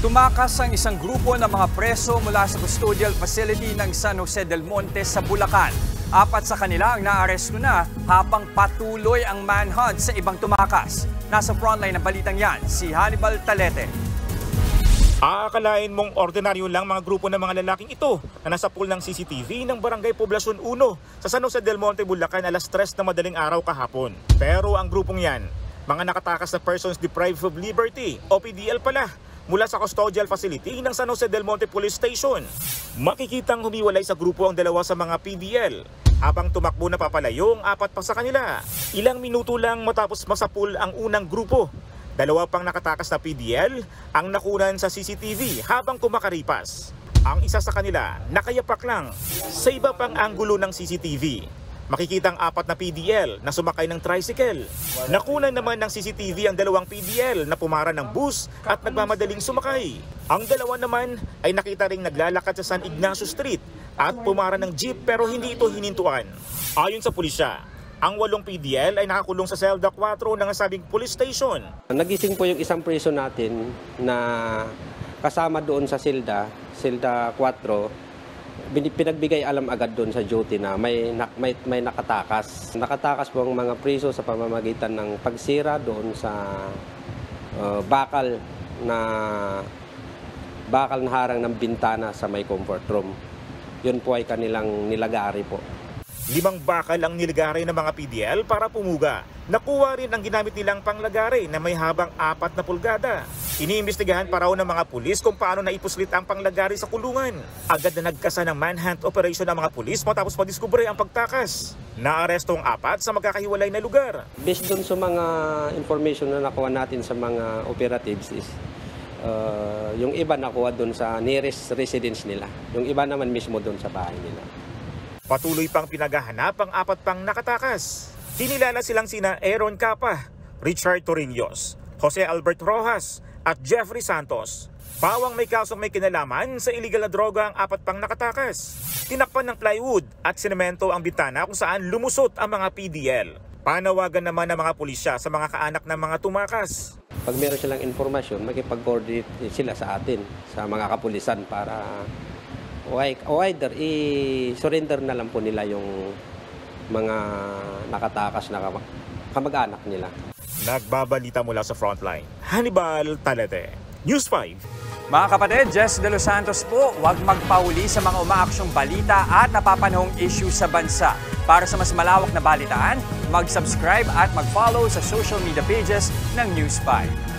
Tumakas ang isang grupo ng mga preso mula sa custodial facility ng San Jose del Monte sa Bulacan. 4 sa kanila ang naaresto na habang patuloy ang manhunt sa ibang tumakas. Nasa frontline ng balitang yan, si Hannibal Talete. Aakalain mong ordinaryo lang mga grupo ng mga lalaking ito na nasa pool ng CCTV ng Barangay Poblacion 1 sa San Jose del Monte, Bulacan alas 3 na madaling araw kahapon. Pero ang grupong yan, mga nakatakas na persons deprived of liberty o PDL pala, mula sa custodial facility ng San Jose del Monte Police Station. Makikitang humiwalay sa grupo ang 2 sa mga PDL habang tumakbo na papalayo ang 4 pa sa kanila. Ilang minuto lang matapos masapul ang unang grupo. 2 pang nakatakas na PDL ang nakunan sa CCTV habang kumakaripas. Ang isa sa kanila nakayapak lang sa iba pang anggulo ng CCTV. Makikitang 4 na PDL na sumakay ng tricycle. Nakunan naman ng CCTV ang 2 PDL na pumara ng bus at nagmamadaling sumakay. Ang 2 naman ay nakita ring naglalakad sa San Ignacio Street at pumara ng jeep pero hindi ito hinintuan. Ayon sa pulisya, ang 8 PDL ay nakakulong sa Selda 4 ng nasabing police station. Nagising po yung isang preso natin na kasama doon sa Selda 4. Pinagbigay alam agad doon sa duty na may nakatakas. Nakatakas po ang mga priso sa pamamagitan ng pagsira doon sa bakal na harang ng bintana sa may comfort room. Yun po ay kanilang nilagari po. 5 bakal ang nilagari ng mga PDL para pumuga. Nakuha rin ang ginamit nilang panglagari na may habang 4 na pulgada. Iniimbestigahan pa raw ng mga pulis kung paano naipuslit ang panglagari sa kulungan. Agad na nagkasa ng manhunt operation ng mga pulis matapos madiskubre ang pagtakas. Naaresto ang 4 sa magkakahiwalay na lugar. Based doon sa mga information na nakuha natin sa mga operatives is yung iba nakuha doon sa nearest residence nila. Yung iba naman mismo doon sa bahay nila. Patuloy pang pinaghahanap ang 4 pang nakatakas. Kinilala silang sina Aaron Capa, Richard Torrillos, Jose Albert Rojas at Jeffrey Santos. Pawang may kasong may kinalaman sa illegal na droga ang 4 pang nakatakas. Tinakpan ng plywood at sinemento ang bintana kung saan lumusot ang mga PDL. Panawagan naman ng mga pulisya sa mga kaanak ng mga tumakas. Pag meron silang informasyon, makipag-coordinate sila sa atin, sa mga kapulisan para o either i-surrender na lang po nila yung mga nakatakas na kamag-anak nila. Nagbabalita mula sa frontline, Hannibal Talete, News 5. Mga kapatid, Jess De Los Santos po, huwag magpauli sa mga umaaksyong balita at napapanahong issue sa bansa. Para sa mas malawak na balitaan, mag-subscribe at mag-follow sa social media pages ng News 5.